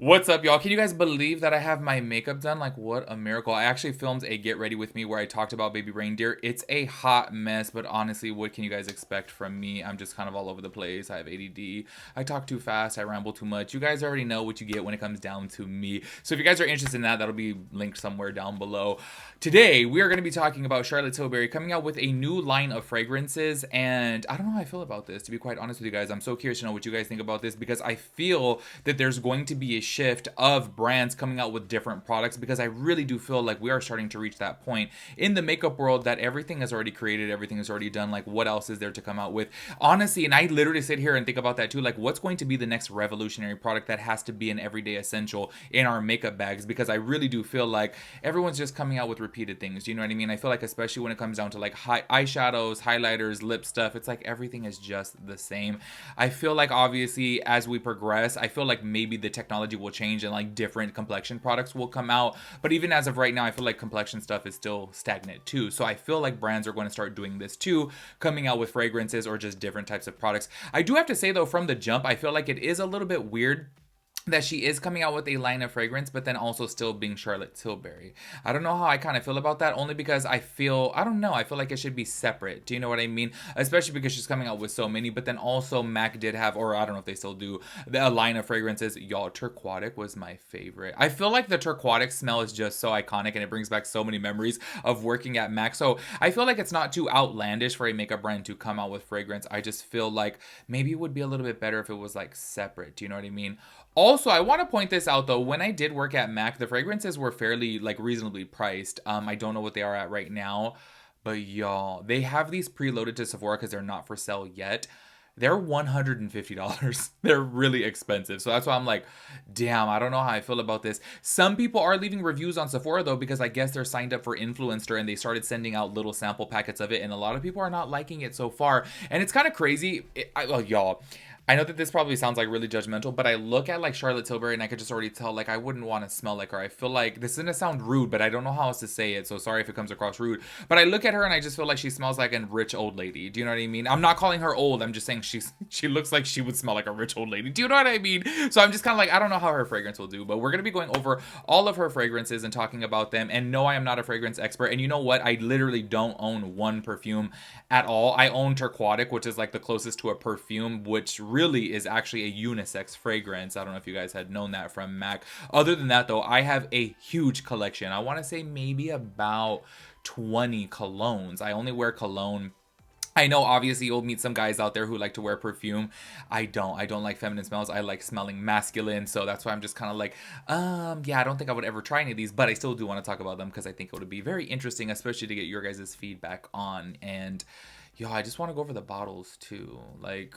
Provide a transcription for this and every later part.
What's up, y'all? Can you guys believe that I have my makeup done? Like, what a miracle. I actually filmed a Get Ready With Me where I talked about baby reindeer. It's a hot mess, but honestly, what can you guys expect from me? I'm just kind of all over the place. I have ADD. I talk too fast. I ramble too much. You guys already know what you get when it comes down to me. So if you guys are interested in that, that'll be linked somewhere down below. Today, we are going to be talking about Charlotte Tilbury coming out with a new line of fragrances, and I don't know how I feel about this, to be quite honest with you guys. I'm so curious to know what you guys think about this because I feel that there's going to be a shift of brands coming out with different products because I really do feel like we are starting to reach that point in the makeup world that everything is already created, everything is already done. Like, what else is there to come out with? Honestly, and I literally sit here and think about that too. Like, what's going to be the next revolutionary product that has to be an everyday essential in our makeup bags? Because I really do feel like everyone's just coming out with repeated things. Do you know what I mean? I feel like, especially when it comes down to like eyeshadows, highlighters, lip stuff, it's like everything is just the same. I feel like obviously as we progress, I feel like maybe the technology will change and like different complexion products will come out. But even as of right now, I feel like complexion stuff is still stagnant too. So I feel like brands are going to start doing this too, coming out with fragrances or just different types of products. I do have to say though, from the jump, I feel like it is a little bit weird that she is coming out with a line of fragrance, but then also still being Charlotte Tilbury. I don't know how I kind of feel about that, only because I don't know, I feel like it should be separate. Do you know what I mean? Especially because she's coming out with so many, but then also MAC did have, or I don't know if they still do, a line of fragrances. Y'all, Turquotic was my favorite. I feel like the Turquotic smell is just so iconic and it brings back so many memories of working at MAC. So I feel like it's not too outlandish for a makeup brand to come out with fragrance. I just feel like maybe it would be a little bit better if it was like separate. Do you know what I mean? Also, I want to point this out though. When I did work at MAC, the fragrances were fairly like reasonably priced. I don't know what they are at right now, but y'all, they have these preloaded to Sephora because they're not for sale yet. They're $150. They're really expensive. So that's why I'm like, damn, I don't know how I feel about this. Some people are leaving reviews on Sephora though, because I guess they're signed up for influencer and they started sending out little sample packets of it. And a lot of people are not liking it so far. And it's kind of crazy. Well, y'all, I know that this probably sounds like really judgmental, but I look at like Charlotte Tilbury and I could just already tell like I wouldn't want to smell like her. I feel like this is gonna sound rude, but I don't know how else to say it. So sorry if it comes across rude. But I look at her and I just feel like she smells like a rich old lady. Do you know what I mean? I'm not calling her old. I'm just saying she looks like she would smell like a rich old lady. Do you know what I mean? So I'm just kind of like, I don't know how her fragrance will do, but we're gonna be going over all of her fragrances and talking about them. And no, I am not a fragrance expert. And you know what? I literally don't own one perfume at all. I own Turquotic, which is like the closest to a perfume, which really is actually a unisex fragrance. I don't know if you guys had known that from MAC. Other than that though, I have a huge collection. I want to say maybe about 20 colognes. I only wear cologne. I know obviously you'll meet some guys out there who like to wear perfume. I don't like feminine smells. I like smelling masculine. So that's why I'm just kind of like, yeah, I don't think I would ever try any of these, but I still do want to talk about them because I think it would be very interesting, especially to get your guys' feedback on. And yo, I just want to go over the bottles too. Like,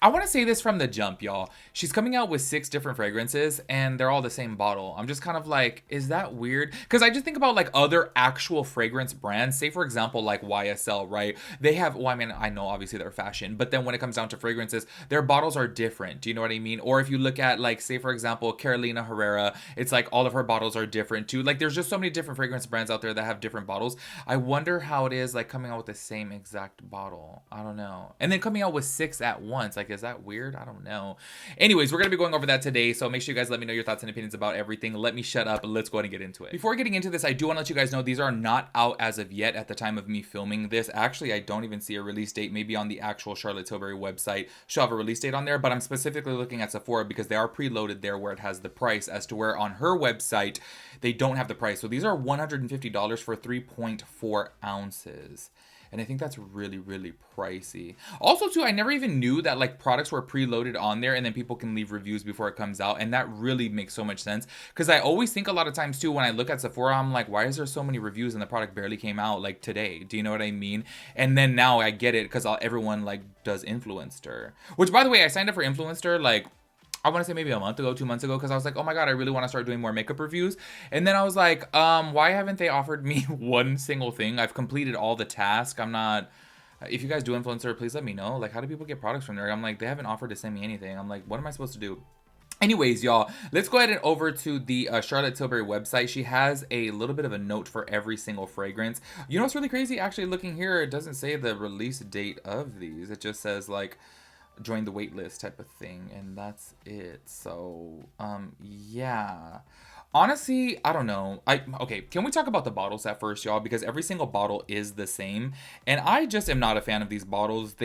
I want to say this from the jump, y'all. She's coming out with 6 different fragrances and they're all the same bottle. I'm just kind of like, is that weird? Because I just think about like other actual fragrance brands. Say, for example, like YSL, right? They have, well, I mean, I know obviously they're fashion, but then when it comes down to fragrances, their bottles are different. Do you know what I mean? Or if you look at like, say, for example, Carolina Herrera, it's like all of her bottles are different too. Like, there's just so many different fragrance brands out there that have different bottles. I wonder how it is like coming out with the same exact bottle. I don't know. And then coming out with 6 at once. Like, is that weird? I don't know. Anyways, we're going to be going over that today. So make sure you guys let me know your thoughts and opinions about everything. Let me shut up. Let's go ahead and get into it. Before getting into this, I do want to let you guys know these are not out as of yet at the time of me filming this. Actually, I don't even see a release date. Maybe on the actual Charlotte Tilbury website, she'll have a release date on there. But I'm specifically looking at Sephora because they are preloaded there where it has the price, as to where on her website, they don't have the price. So these are $150 for 3.4 ounces. And I think that's really, really pricey. Also, too, I never even knew that like products were preloaded on there and then people can leave reviews before it comes out. And that really makes so much sense. Because I always think a lot of times, too, when I look at Sephora, I'm like, why is there so many reviews and the product barely came out like today? Do you know what I mean? And then now I get it because everyone like does Influencer. Which, by the way, I signed up for Influencer like, I want to say maybe a month ago, 2 months ago, because I was like, oh my God, I really want to start doing more makeup reviews. And then I was like, why haven't they offered me one single thing? I've completed all the tasks. I'm not, if you guys do Influencer, please let me know. Like, how do people get products from there? I'm like, they haven't offered to send me anything. I'm like, what am I supposed to do? Anyways, y'all, let's go ahead and over to the Charlotte Tilbury website. She has a little bit of a note for every single fragrance. You know what's really crazy? Actually, looking here, it doesn't say the release date of these. It just says like, join the wait list type of thing, and that's it. So yeah, honestly, I don't know. I Okay, can we talk about the bottles at first, y'all? Because every single bottle is the same, and I just am not a fan of these bottles.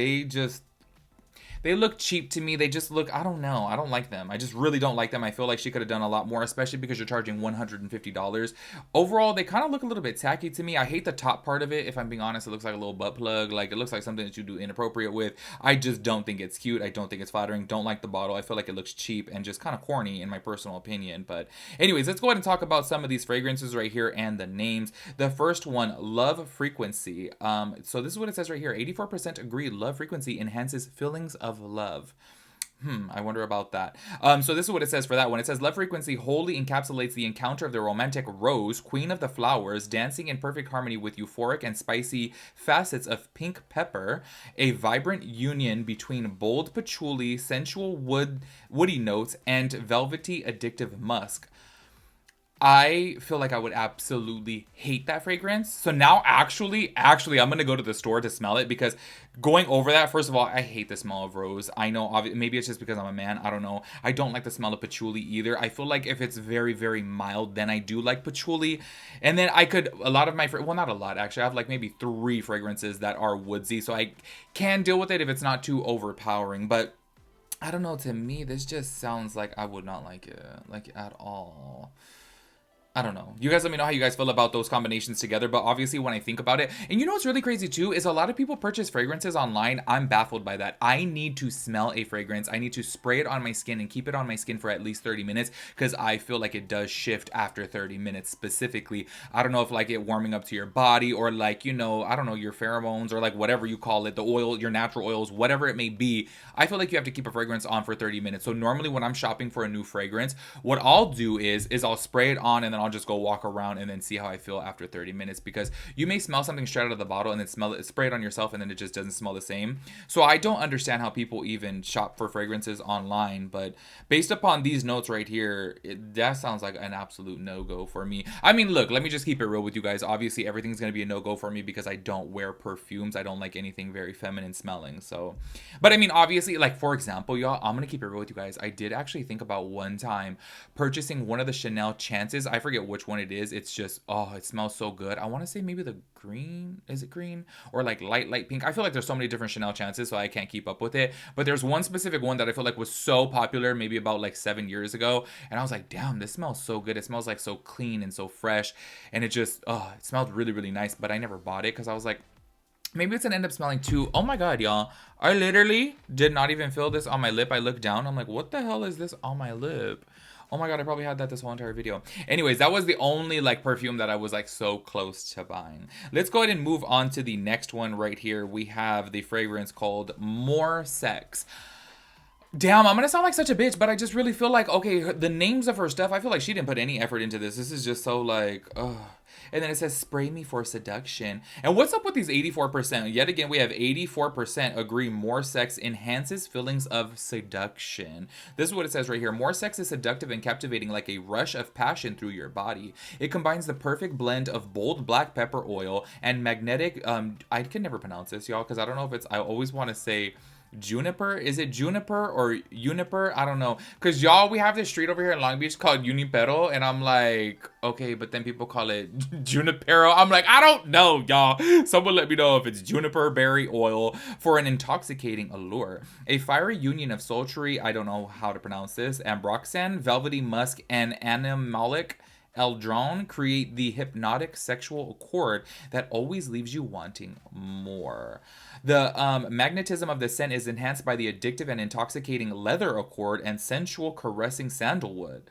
They look cheap to me. They just look, I don't know. I don't like them. I just really don't like them. I feel like she could have done a lot more, especially because you're charging $150. Overall, they kind of look a little bit tacky to me. I hate the top part of it. If I'm being honest, it looks like a little butt plug. Like, it looks like something that you do inappropriate with. I just don't think it's cute. I don't think it's flattering. Don't like the bottle. I feel like it looks cheap and just kind of corny in my personal opinion. But anyways, let's go ahead and talk about some of these fragrances right here and the names. The first one, Love Frequency. So this is what it says right here. 84% agree Love Frequency enhances feelings of love. I wonder about that. So this is what it says for that one. It says, Love Frequency wholly encapsulates the encounter of the romantic rose, queen of the flowers, dancing in perfect harmony with euphoric and spicy facets of pink pepper, a vibrant union between bold patchouli, sensual woody notes, and velvety addictive musk. I feel like I would absolutely hate that fragrance. So now actually, I'm going to go to the store to smell it, because going over that, first of all, I hate the smell of rose. I know, maybe it's just because I'm a man. I don't know. I don't like the smell of patchouli either. I feel like if it's very, very mild, then I do like patchouli. And then a lot of my, well, not a lot, actually. I have like maybe 3 fragrances that are woodsy. So I can deal with it if it's not too overpowering. But I don't know. To me, this just sounds like I would not like it, like at all. I don't know. You guys let me know how you guys feel about those combinations together. But obviously, when I think about it, and you know what's really crazy too, is a lot of people purchase fragrances online. I'm baffled by that. I need to smell a fragrance. I need to spray it on my skin and keep it on my skin for at least 30 minutes, because I feel like it does shift after 30 minutes specifically. I don't know if like it warming up to your body, or like, I don't know, your pheromones, or like whatever you call it, the oil, your natural oils, whatever it may be. I feel like you have to keep a fragrance on for 30 minutes. So normally when I'm shopping for a new fragrance, what I'll do is I'll spray it on, and then I'll just go walk around and then see how I feel after 30 minutes, because you may smell something straight out of the bottle and then spray it on yourself, and then it just doesn't smell the same. So I don't understand how people even shop for fragrances online, but based upon these notes right here, that sounds like an absolute no-go for me. I mean, look, let me just keep it real with you guys. Obviously, everything's going to be a no-go for me because I don't wear perfumes. I don't like anything very feminine smelling. So, but I mean, obviously, like for example, y'all, I'm going to keep it real with you guys. I did actually think about one time purchasing one of the Chanel Chances. I forget which one it is. It's just, oh, it smells so good. I want to say maybe the green. Is it green? Or like light pink? I feel like there's so many different Chanel Chances, so I can't keep up with it. But there's one specific one that I feel like was so popular maybe about like 7 years ago. And I was like, damn, this smells so good. It smells like so clean and so fresh. And it just, oh, it smelled really, really nice. But I never bought it because I was like, maybe it's gonna end up smelling too. Oh my god, y'all. I literally did not even feel this on my lip. I looked down. I'm like, what the hell is this on my lip? Oh my god, I probably had that this whole entire video. Anyways, that was the only like perfume that I was like so close to buying. Let's go ahead and move on to the next one right here. We have the fragrance called More Sex. Damn, I'm gonna sound like such a bitch, but I just really feel like, okay, the names of her stuff, I feel like she didn't put any effort into this. This is just so like, ugh. And then it says, spray me for seduction. And what's up with these 84%? Yet again, we have 84% agree more sex enhances feelings of seduction. This is what it says right here. More sex is seductive and captivating, like a rush of passion through your body. It combines the perfect blend of bold black pepper oil and magnetic, I can never pronounce this, y'all, because I don't know if it's, I always want to say juniper. Is it juniper or uniper? I don't know, because y'all, we have this street over here in Long Beach called Junipero, and I'm like, okay, but then people call it junipero. I'm like, I don't know, y'all. Someone let me know if it's juniper berry oil for an intoxicating allure. A fiery union of sultry, I don't know how to pronounce this, ambroxan, velvety musk, and animalic eldrone create the hypnotic sexual accord that always leaves you wanting more. The magnetism of the scent is enhanced by the addictive and intoxicating leather accord and sensual caressing sandalwood.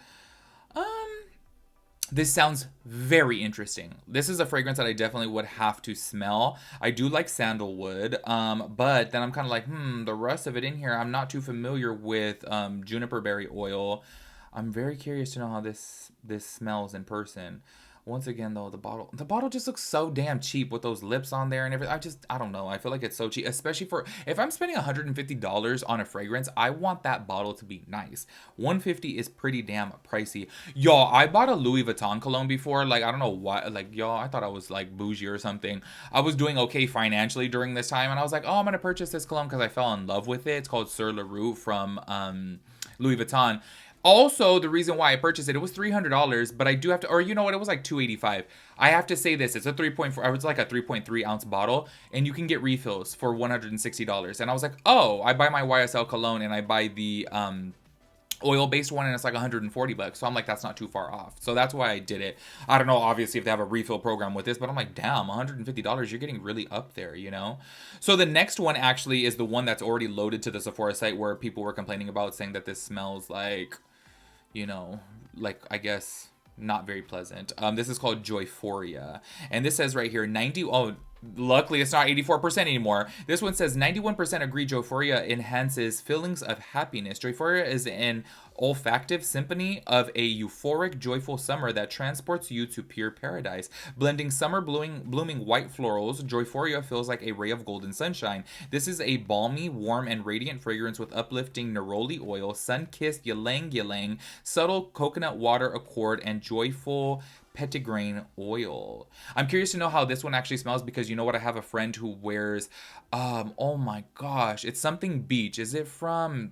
This sounds very interesting. This is a fragrance that I definitely would have to smell. I do like sandalwood, but then I'm kind of like, the rest of it in here, I'm not too familiar with juniper berry oil. I'm very curious to know how this smells in person. Once again, though, the bottle just looks so damn cheap with those lips on there and everything. I don't know. I feel like it's so cheap, especially for if I'm spending $150 on a fragrance, I want that bottle to be nice. 150 is pretty damn pricey. Y'all, I bought a Louis Vuitton cologne before. Like, I don't know why. Like, y'all, I thought I was like bougie or something. I was doing okay financially during this time, and I was like, oh, I'm gonna purchase this cologne because I fell in love with it. It's called Sur La Route from Louis Vuitton. Also, the reason why I purchased it, it was $300, but I do have to, or you know what, it was like $285. I have to say this, it's a 3.4, I was like a 3.3 ounce bottle, and you can get refills for $160. And I was like, oh, I buy my YSL cologne and I buy the oil-based one, and it's like $140. So I'm like, that's not too far off. So that's why I did it. I don't know, obviously, if they have a refill program with this, but I'm like, damn, $150, you're getting really up there, you know? So the next one actually is the one that's already loaded to the Sephora site, where people were complaining about, saying that this smells like, you know, like, I guess, not very pleasant. This is called Joyphoria. And this says right here, luckily it's not 84% anymore. This one says 91% agree Joyphoria enhances feelings of happiness. Joyphoria is an olfactive symphony of a euphoric, joyful summer that transports you to pure paradise. Blending summer blooming white florals, Joyphoria feels like a ray of golden sunshine. This is a balmy, warm, and radiant fragrance with uplifting neroli oil, sun-kissed ylang ylang, subtle coconut water accord, and joyful petitgrain oil. I'm curious to know how this one actually smells, because you know what, I have a friend who wears oh my gosh, it's something beach. Is it from,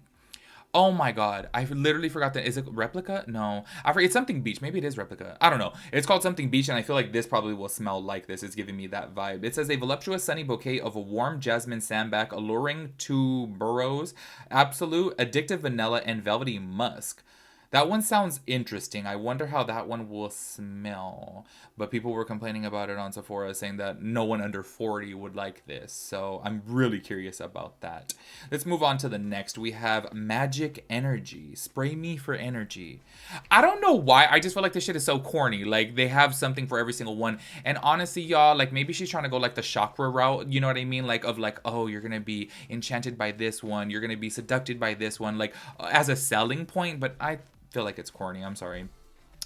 oh my god, I literally forgot that. Is it Replica? No, I forget. It's something beach. Maybe it is Replica. I don't know. It's called something beach, and I feel like this probably will smell like this. It's giving me that vibe. It says a voluptuous sunny bouquet of a warm jasmine sandback, alluring tuberose, absolute, addictive vanilla, and velvety musk. That one sounds interesting. I wonder how that one will smell. But people were complaining about it on Sephora, saying that no one under 40 would like this. So I'm really curious about that. Let's move on to the next. We have Magic Energy. Spray Me for Energy. I don't know why. I just feel like this shit is so corny. Like, they have something for every single one. And honestly, y'all, like, maybe she's trying to go like the chakra route. You know what I mean? Like, of like, oh, you're going to be enchanted by this one. You're going to be seducted by this one. Like, as a selling point. But I feel like it's corny. I'm sorry.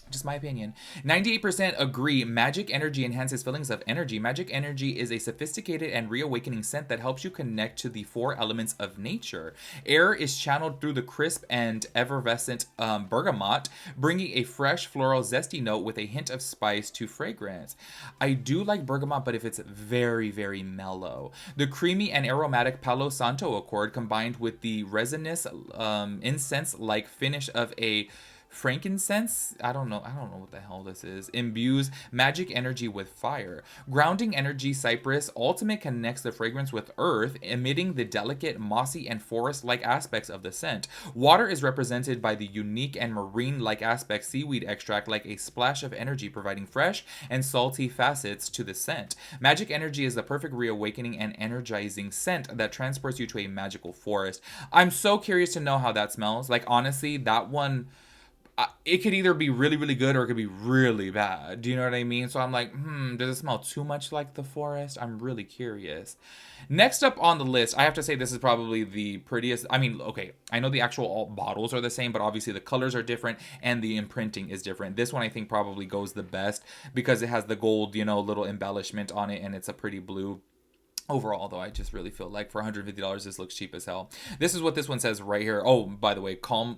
Just my opinion. 98% agree Magic Energy enhances feelings of energy. Magic Energy is a sophisticated and reawakening scent that helps you connect to the four elements of nature. Air is channeled through the crisp and effervescent bergamot, bringing a fresh floral zesty note with a hint of spice to fragrance. I do like bergamot, but if it's very, very mellow. The creamy and aromatic Palo Santo accord, combined with the resinous incense-like finish of a frankincense, I don't know what the hell this is, imbues Magic Energy with fire. Grounding energy cypress ultimate connects the fragrance with earth, emitting the delicate, mossy, and forest-like aspects of the scent. Water is represented by the unique and marine-like aspects seaweed extract, like a splash of energy, providing fresh and salty facets to the scent. Magic Energy is the perfect reawakening and energizing scent that transports you to a magical forest. I'm so curious to know how that smells. Like, honestly, that one, it could either be really, really good or it could be really bad. Do you know what I mean? So I'm like, does it smell too much like the forest? I'm really curious. Next up on the list, I have to say this is probably the prettiest. I mean, okay, I know the actual bottles are the same, but obviously the colors are different and the imprinting is different. This one I think probably goes the best because it has the gold, you know, little embellishment on it, and it's a pretty blue. Overall, though, I just really feel like for $150, this looks cheap as hell. This is what this one says right here. Oh, by the way, Calm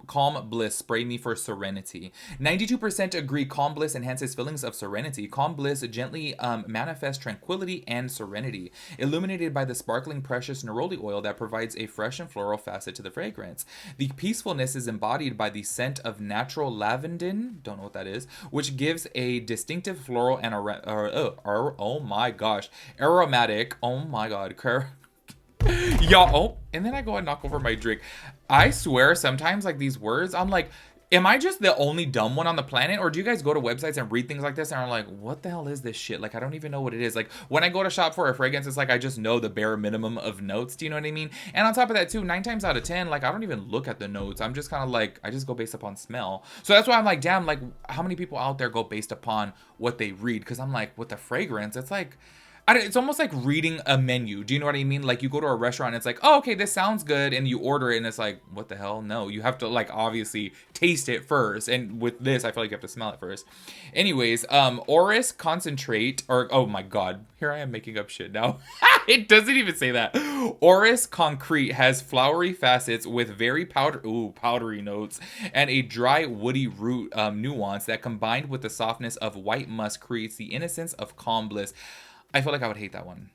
Bliss, spray me for serenity. 92% agree Calm Bliss enhances feelings of serenity. Calm Bliss gently manifests tranquility and serenity, illuminated by the sparkling precious neroli oil that provides a fresh and floral facet to the fragrance. The peacefulness is embodied by the scent of natural lavandin, don't know what that is, which gives a distinctive floral and oh my gosh, aromatic, oh my god, y'all. Oh, and then I go and knock over my drink. I swear sometimes, like, these words, I'm like, am I just the only dumb one on the planet, or do you guys go to websites and read things like this and are like, what the hell is this shit? Like, I don't even know what it is. Like, when I go to shop for a fragrance, it's like I just know the bare minimum of notes. Do you know what I mean? And on top of that too, 9 times out of 10, like, I don't even look at the notes. I'm just kind of like, I just go based upon smell. So that's why I'm like, damn, like, how many people out there go based upon what they read? Because I'm like, with the fragrance, it's like, it's almost like reading a menu. Do you know what I mean? Like you go to a restaurant and it's like, oh, okay, this sounds good. And you order it and it's like, what the hell? No, you have to like obviously taste it first. And with this, I feel like you have to smell it first. Anyways, Orus Concentrate, or oh my God, here I am making up shit now. It doesn't even say that. Orus Concrete has flowery facets with very powdery notes and a dry woody root nuance that combined with the softness of white musk creates the innocence of Calm Bliss. I feel like I would hate that one.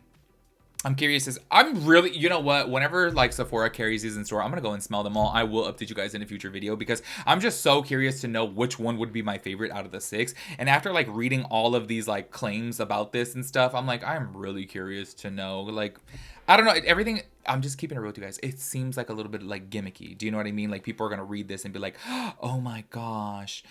I'm curious I'm really, you know what, whenever like Sephora carries these in store, I'm gonna go and smell them all. I will update you guys in a future video because I'm just so curious to know which one would be my favorite out of the 6. And after like reading all of these like claims about this and stuff, I'm like, I'm really curious to know. Like, I don't know, everything, I'm just keeping it real with you guys. It seems like a little bit like gimmicky. Do you know what I mean? Like people are gonna read this and be like, oh my gosh.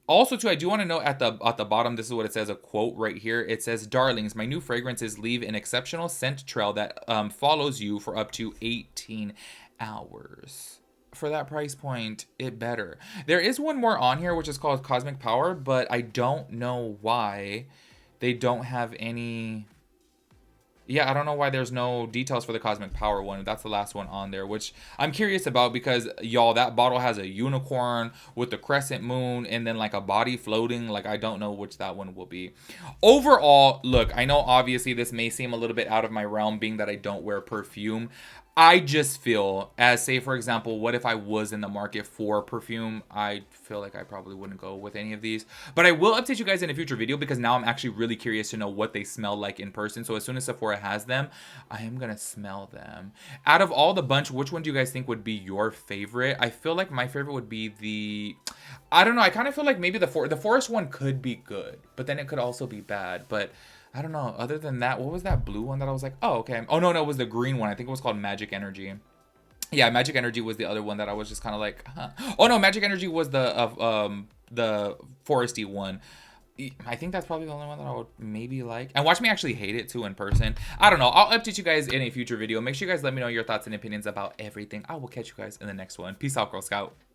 Also, too, I do want to note at the bottom, this is what it says, a quote right here. It says, "Darlings, my new fragrances leave an exceptional scent trail that follows you for up to 18 hours." For that price point, it better. There is one more on here, which is called Cosmic Power, but I don't know why they don't have any... Yeah, I don't know why there's no details for the Cosmic Power one. That's the last one on there, which I'm curious about because, y'all, that bottle has a unicorn with the crescent moon and then like a body floating. Like, I don't know which that one will be. Overall, look, I know obviously this may seem a little bit out of my realm being that I don't wear perfume. I just feel, as say, for example, what if I was in the market for perfume? I feel like I probably wouldn't go with any of these. But I will update you guys in a future video because now I'm actually really curious to know what they smell like in person. So as soon as Sephora has them, I am going to smell them. Out of all the bunch, which one do you guys think would be your favorite? I feel like my favorite would be the... I don't know. I kind of feel like maybe the forest one could be good, but then it could also be bad. But... I don't know. Other than that, what was that blue one that I was like, oh, okay. Oh, no, it was the green one. I think it was called Magic Energy. Yeah, Magic Energy was the other one that I was just kind of like, huh. Oh, no, Magic Energy was the foresty one. I think that's probably the only one that I would maybe like. And watch me actually hate it, too, in person. I don't know. I'll update you guys in a future video. Make sure you guys let me know your thoughts and opinions about everything. I will catch you guys in the next one. Peace out, Girl Scout.